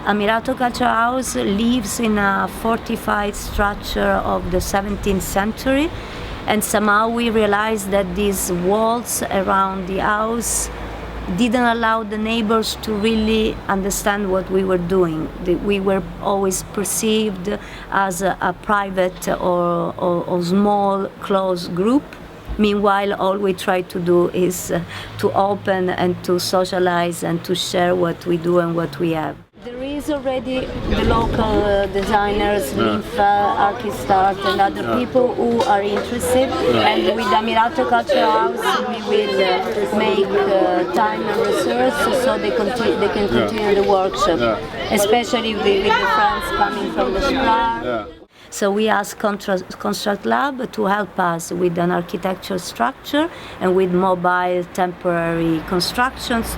Ammirato Culture House lives in a fortified structure of the 17th century, and somehow we realized that these walls around the house didn't allow the neighbors to really understand what we were doing. We were always perceived as a private or small, close group. Meanwhile, all we try to do is to open and to socialize and to share what we do and what we have. There is already the local designers, Linfa, Archistart, and other people who are interested. And with Ammirato Culture House, we will make time and research so they can continue the workshop, especially with the friends coming from the Sprar. So we asked ConstructLab to help us with an architectural structure and with mobile temporary constructions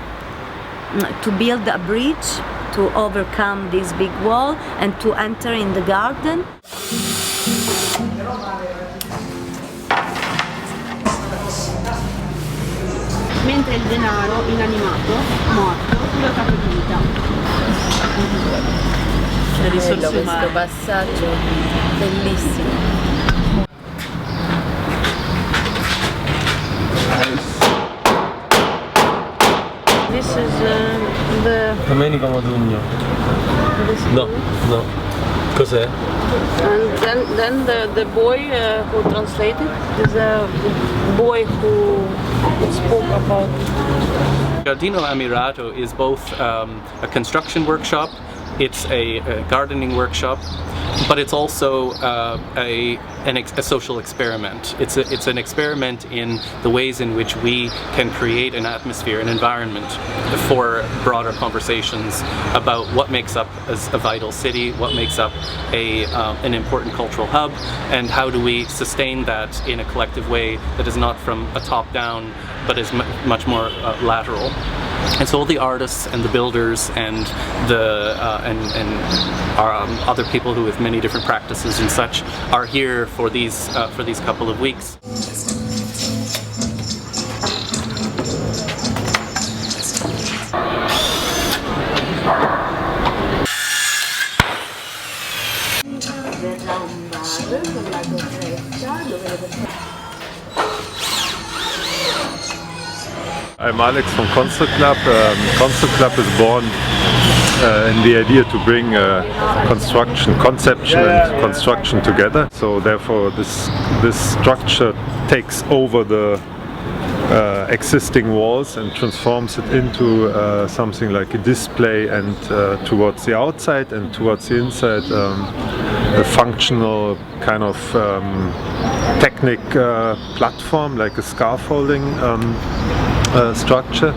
to build a bridge to overcome this big wall and to enter in the garden. Mentre il denaro inanimato, morto, lo dato di vita. Le risorse umane. Questo passaggio bellissimo. This is the Domenico Modugno. No, no. Cos'è? And then the boy who translated is a boy who spoke about. Giardino Ammirato is both a construction workshop, it's a gardening workshop, but it's also a social experiment. It's an experiment in the ways in which we can create an atmosphere, an environment for broader conversations about what makes up a vital city, what makes up an important cultural hub, and how do we sustain that in a collective way that is not from a top down, but is much more lateral. And so all the artists and the builders and the other people who have many different practices and such are here for these couple of weeks. I'm Alex from ConstructLab. ConstructLab is born in the idea to bring conception and construction together. So therefore this structure takes over the existing walls and transforms it into something like a display, and towards the outside and towards the inside a functional kind of technic platform, like a scaffolding structure,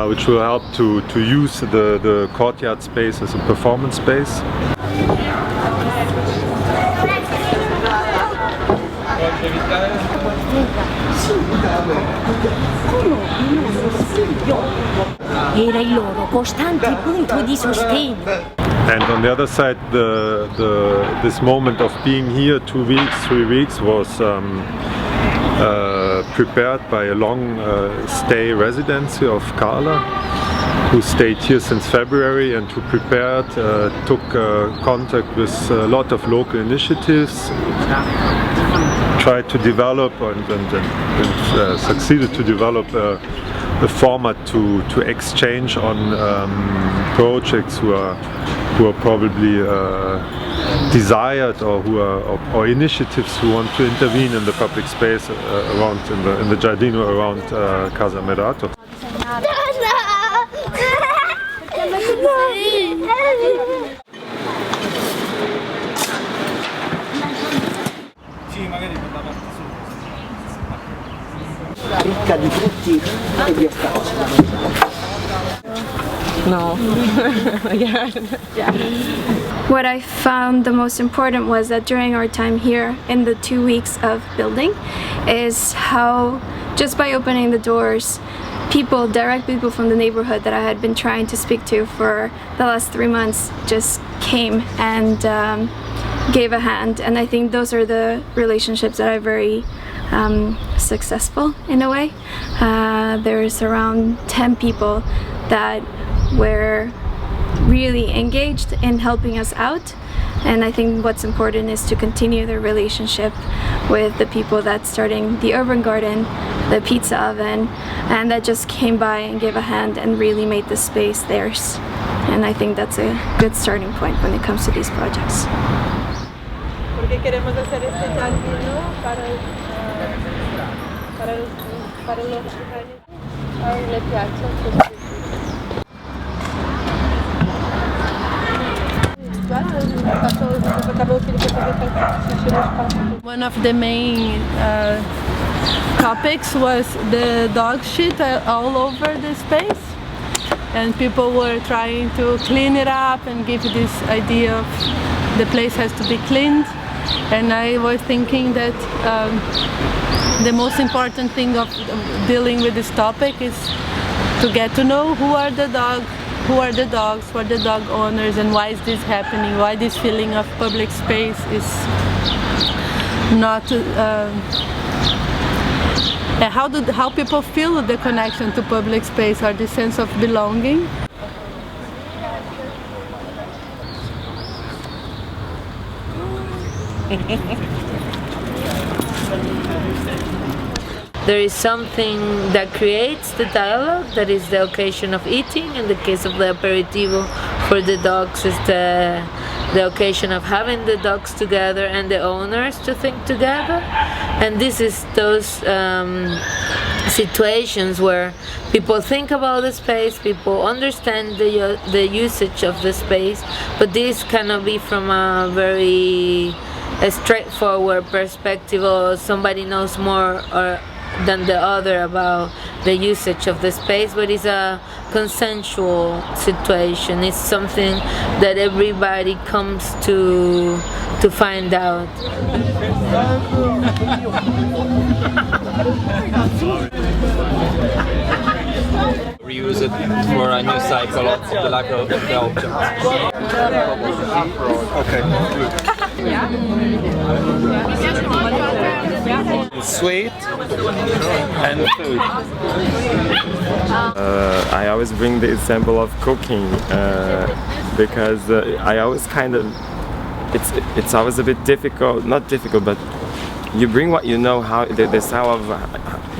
which will help to use the courtyard space as a performance space. Era il loro costante punto di sostegno. And on the other side, this moment of being here 2 weeks, 3 weeks was prepared by a long stay residency of Carla, who stayed here since February and who prepared, took contact with a lot of local initiatives, tried to develop and succeeded to develop a format to exchange on projects who are probably desired or initiatives who want to intervene in the public space around in the Giardino around Casa Ammirato. Ricca di frutti e di ortaggi. No. Yeah. What I found the most important was that during our time here in the 2 weeks of building is how just by opening the doors, direct people from the neighborhood that I had been trying to speak to for the last 3 months just came and gave a hand, and I think those are the relationships that are very successful in a way. There's around 10 people that were really engaged in helping us out, and I think what's important is to continue the relationship with the people that's starting the urban garden, the pizza oven, and that just came by and gave a hand and really made the space theirs. And I think that's a good starting point when it comes to these projects. Porque queremos hacer este jardín para los One of the main topics was the dog shit all over the space, and people were trying to clean it up and give this idea of the place has to be cleaned. And I was thinking that the most important thing of dealing with this topic is to get to know who are the dogs, what are the dog owners, and why is this happening, why this feeling of public space is not how people feel the connection to public space or the sense of belonging. There is something that creates the dialogue, that is the occasion of eating. In the case of the aperitivo for the dogs, is the occasion of having the dogs together and the owners to think together. And this is those situations where people think about the space, people understand the usage of the space, but this cannot be from a very straightforward perspective, or somebody knows more than the other about the usage of the space, but it's a consensual situation. It's something that everybody comes to find out. Reuse it for a new cycle of the lack of the object. Sweet and food. I always bring the example of cooking because I always it's always a bit difficult, not difficult, but you bring what you know, how the style of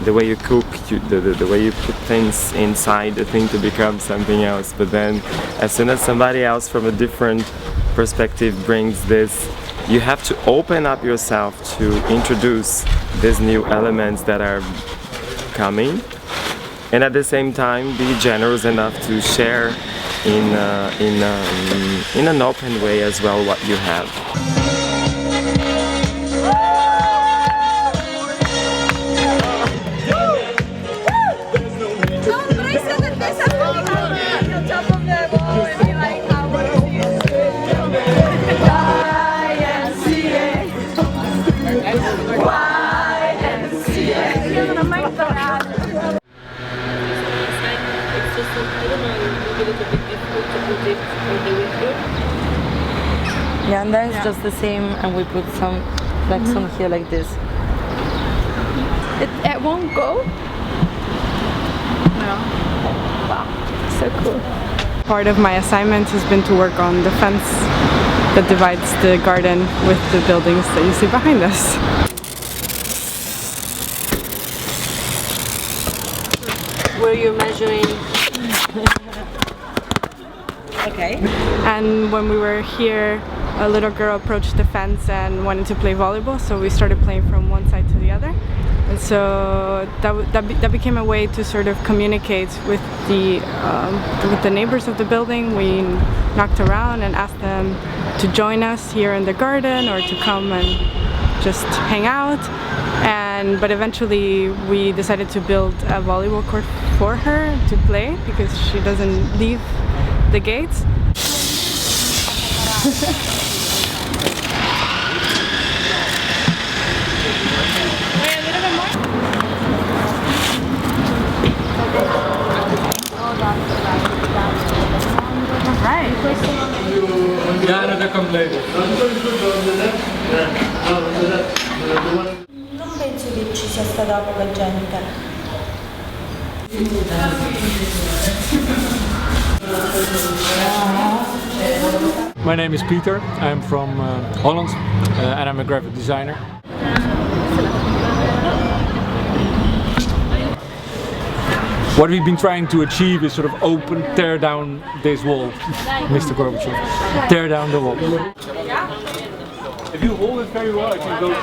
the way you cook, the way you put things inside the thing to become something else. But then as soon as somebody else from a different perspective brings this, you have to open up yourself to introduce these new elements that are coming, and at the same time be generous enough to share in an open way as well what you have. Yeah, and then it's just the same, and we put some flags on here like this. It won't go? No. Wow, so cool. Part of my assignment has been to work on the fence that divides the garden with the buildings that you see behind us. Where you're measuring. Okay. And when we were here, a little girl approached the fence and wanted to play volleyball, so we started playing from one side to the other. And so that became a way to sort of communicate with the neighbors of the building. We knocked around and asked them to join us here in the garden or to come and just hang out. But eventually we decided to build a volleyball court for her to play, because she doesn't leave the gates. Non penso che ci sia stata poca gente. My name is Peter. I'm from Holland and I'm a graphic designer. What we've been trying to achieve is sort of tear down this wall, Mr. Gorbachev. Tear down the wall. If you hold it very well, I can go.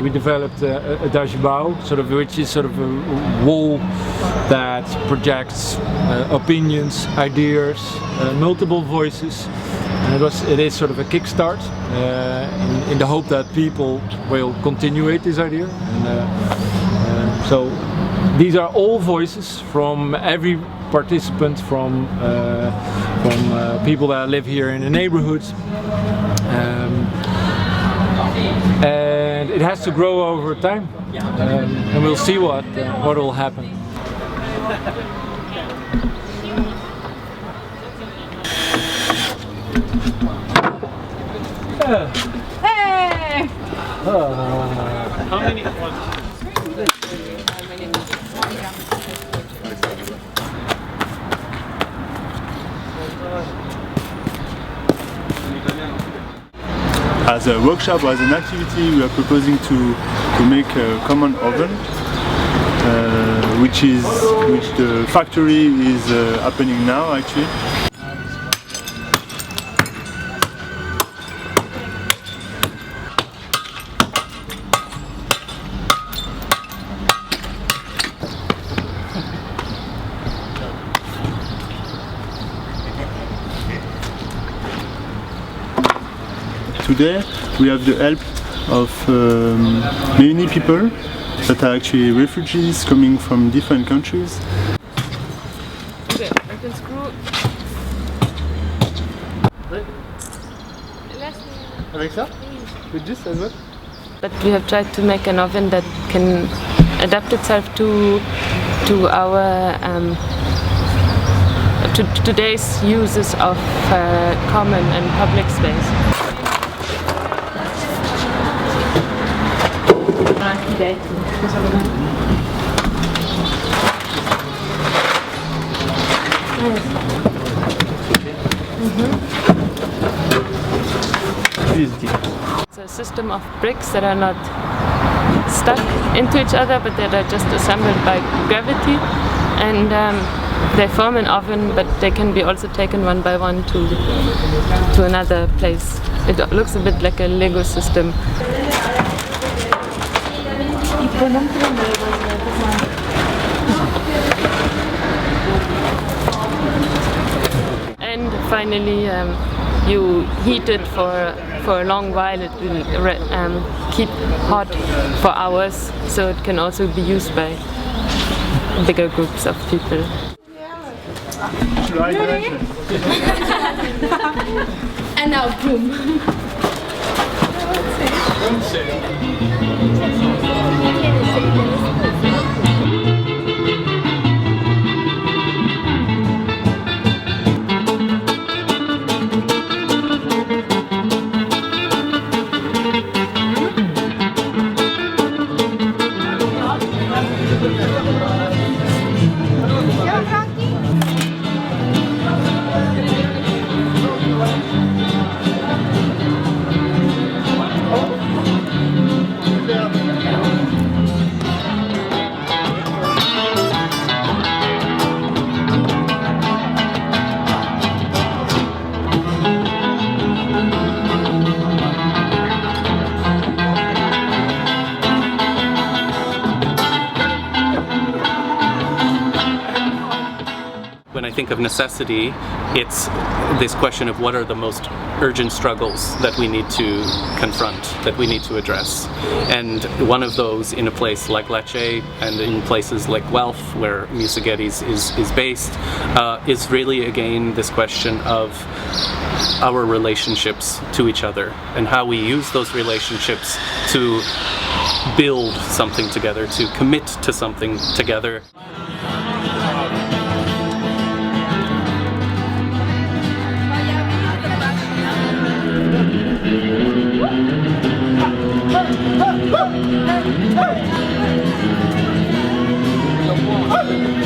We developed a dashbao, which is sort of a wall that projects opinions, ideas, multiple voices. And it is sort of a kickstart in the hope that people will continuate this idea. So these are all voices from every participant, from people that live here in the neighborhood. And it has to grow over time, and we'll see what will happen. Hey! How many? As a workshop or as an activity, we are proposing to make a common oven, which the factory is happening now actually. Today we have the help of many people that are actually refugees coming from different countries. Okay, I can screw. Avec ça? With this as well? But we have tried to make an oven that can adapt itself to our to today's uses of common and public space. It's a system of bricks that are not stuck into each other, but that are just assembled by gravity, and they form an oven, but they can be also taken one by one to another place. It looks a bit like a Lego system. And finally, you heat it for a long while. It will keep hot for hours, so it can also be used by bigger groups of people. And now, boom. when I think of necessity, it's this question of what are the most urgent struggles that we need to confront, that we need to address. And one of those in a place like Lecce and in places like Guelph, where Musagetes is based, is really again this question of our relationships to each other and how we use those relationships to build something together, to commit to something together. Hey!